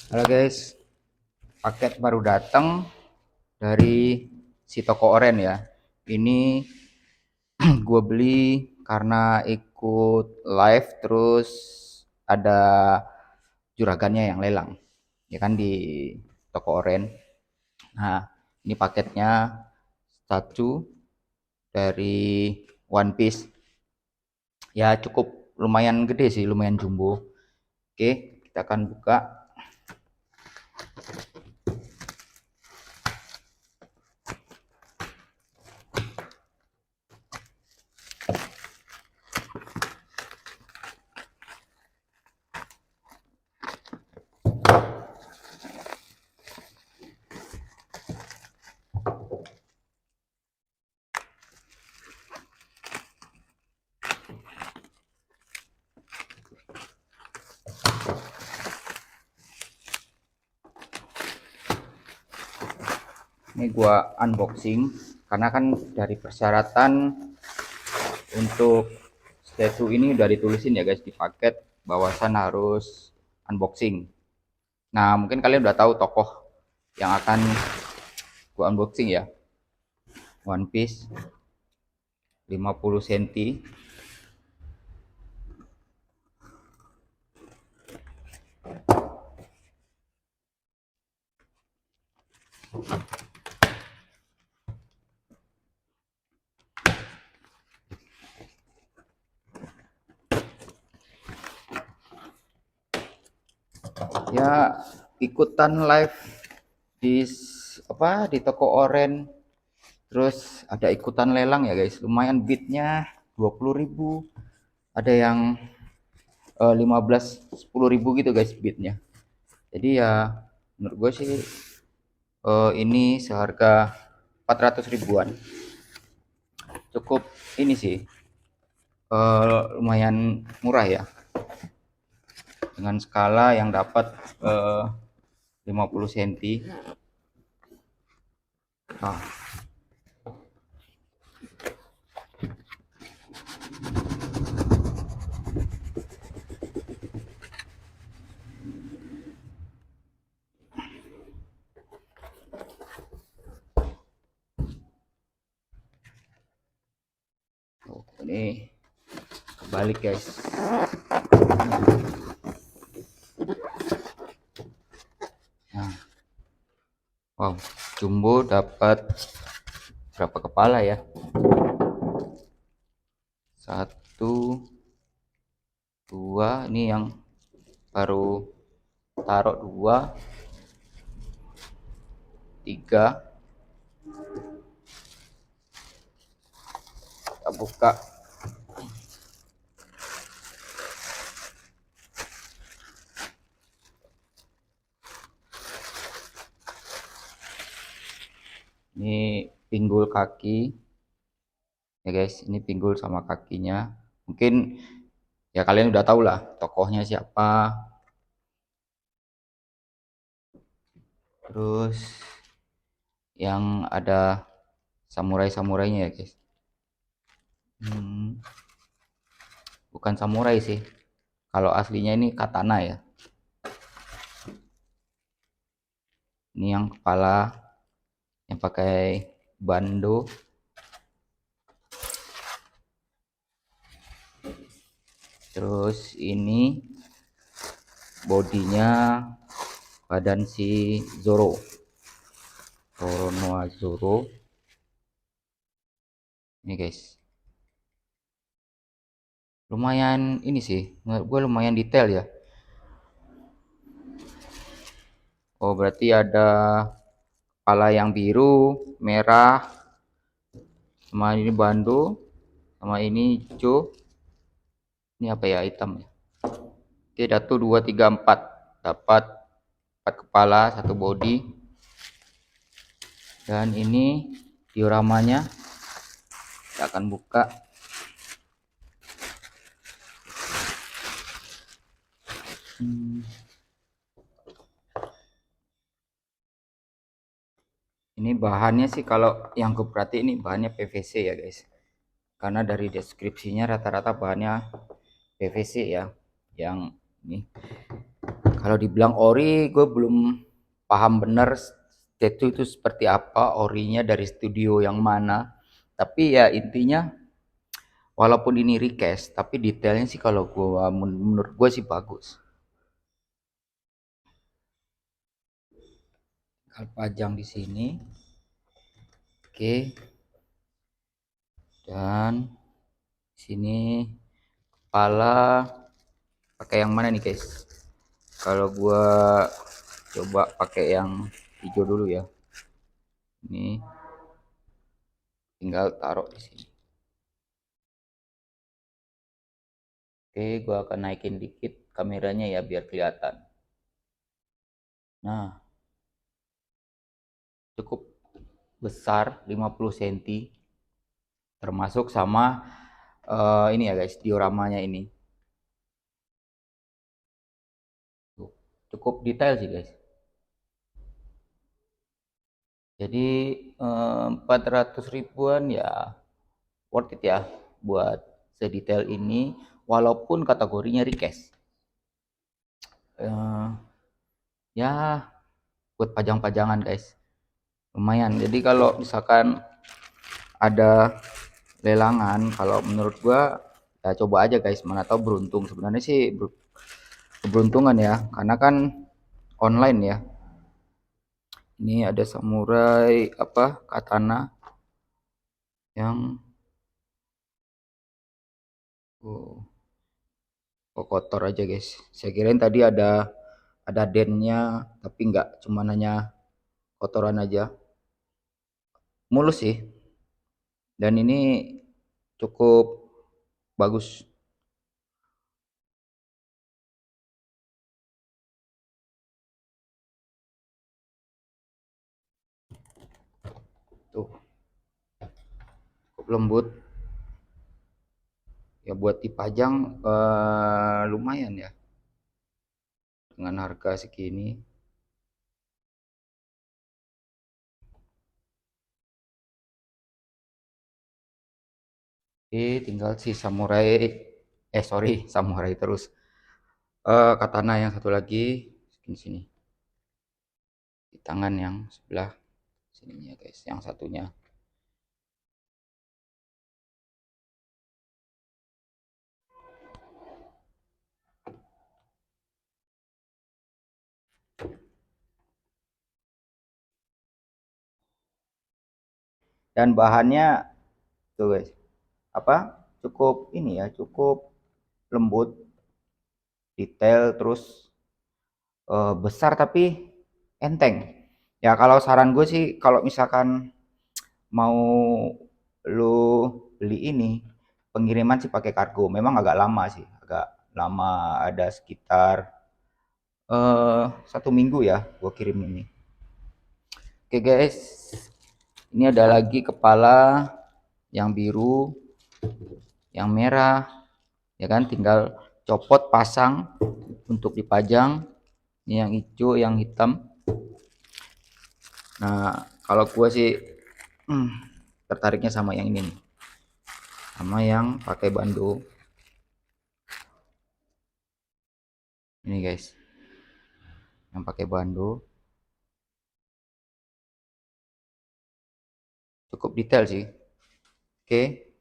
Halo guys, paket baru datang dari si toko oren ya. Ini gue beli karena ikut live, terus ada juragannya yang lelang, ya kan, di toko oren. Nah, ini paketnya satu dari One Piece. Ya cukup lumayan gede sih, lumayan jumbo. Oke, kita akan buka. Ini gua unboxing karena kan dari persyaratan untuk statue ini udah ditulisin ya guys di paket, bahwasan harus unboxing. Nah, mungkin kalian udah tahu tokoh yang akan gua unboxing ya. One Piece 50 cm. Ya, ikutan live di di toko oren, terus ada ikutan lelang ya guys. Lumayan bidnya 20.000, ada yang 15 10.000 gitu guys bidnya. Jadi ya menurut gue sih ini seharga 400 ribuan cukup. Ini sih lumayan murah ya, dengan skala yang dapat 50 cm. Nah, ini kebalik guys. Nah, wow, jumbo dapat berapa kepala ya? Satu, dua, ini yang baru taruh dua, tiga. Kita buka. Ini pinggul kaki ya guys, ini pinggul sama kakinya. Mungkin ya kalian udah tahu lah tokohnya siapa. Terus yang ada samurai-samurainya ya guys. Bukan samurai sih, kalau aslinya ini katana ya. Ini yang kepala yang pakai bando. Terus ini bodinya badan si Zoro, Noa Zoro. Ini guys, lumayan ini sih, menurut gue lumayan detail ya. Oh, berarti ada kepala yang biru, merah, sama ini bando, sama ini hijau. Ini apa ya, hitam ya. Oke, datu 2 3 4, dapat 4 kepala, 1 body. Dan ini dioramanya. Kita akan buka. Ini bahannya sih, kalau yang gue perhati ini bahannya PVC ya guys, karena dari deskripsinya rata-rata bahannya PVC ya. Yang ini Kalau dibilang ori, gue belum paham bener itu seperti apa, orinya dari studio yang mana. Tapi ya intinya, walaupun ini request, tapi detailnya sih kalau gua menurut gue sih bagus. Kalau pajang di sini, oke. Dan di sini kepala pakai yang mana nih guys? Kalau gua coba pakai yang hijau dulu ya. Ini tinggal taruh di sini. Oke, gua akan naikin dikit kameranya ya biar kelihatan. Nah, cukup besar 50 cm, termasuk sama ini ya guys, dioramanya ini. Tuh, cukup detail sih guys. Jadi 400 ribuan ya worth it ya buat sedetail ini, walaupun kategorinya request. Eh, ya buat pajang-pajangan guys, lumayan. Jadi kalau misalkan ada lelangan, kalau menurut gua ya coba aja guys, mana tahu beruntung. Sebenarnya sih keberuntungan ya, karena kan online ya. Ini ada samurai apa katana yang oh, kotor aja guys. Saya kirain tadi ada dennya, tapi enggak, cuma hanya kotoran aja. Mulus sih, dan ini cukup bagus. Tuh, cukup lembut. Ya buat dipajang lumayan ya dengan harga segini. Oke, tinggal si samurai, sorry, samurai terus. Katana yang satu lagi di sini, di tangan yang sebelah sininya guys, yang satunya. Dan bahannya tuh guys, apa, cukup ini ya, cukup lembut, detail, terus besar tapi enteng. Ya kalau saran gue sih, kalau misalkan mau lu beli ini, pengiriman sih pakai kargo. Memang agak lama sih, agak lama, ada sekitar 1 minggu ya gue kirim ini. Oke guys, ini ada lagi kepala yang biru, yang merah, ya kan, tinggal copot pasang untuk dipajang. Ini yang hijau, yang hitam. Nah kalau gue sih hmm, tertariknya sama yang ini nih, sama yang pakai bando ini guys, yang pakai bando cukup detail sih. Oke,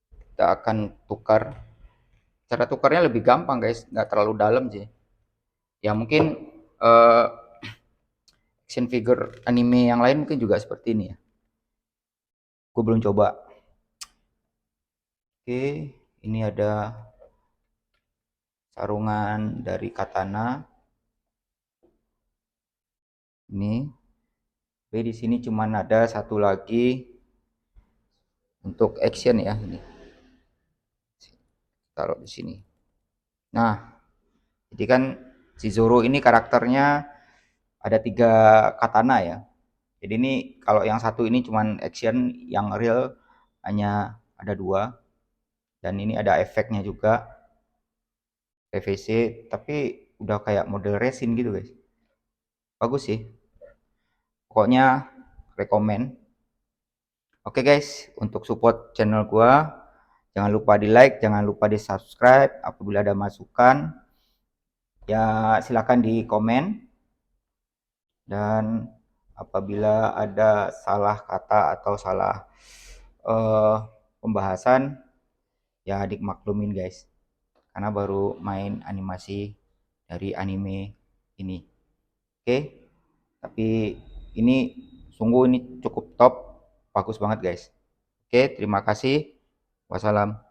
kita akan tukar. Cara tukarnya lebih gampang guys, nggak terlalu dalam sih. Ya mungkin eh, action figure anime yang lain mungkin juga seperti ini ya, gue belum coba. Oke, ini ada sarungan dari katana ini. Oke, di sini cuman ada satu lagi untuk action ya, ini taruh di sini. Nah, jadi kan si Zoro ini karakternya ada 3 katana ya. Jadi ini kalau yang satu ini cuman action, yang real hanya ada 2. Dan ini ada efeknya juga, PVC, tapi udah kayak model resin gitu guys. Bagus sih. Pokoknya rekomen. Oke guys, untuk support channel gua, jangan lupa di like, jangan lupa di subscribe. Apabila ada masukan, Ya silakan di komen, dan apabila ada salah kata atau salah eh, pembahasan, ya dimaklumin guys, karena baru main animasi dari anime ini. Oke, tapi ini sungguh ini cukup top, bagus banget guys. Oke, terima kasih. Wassalam.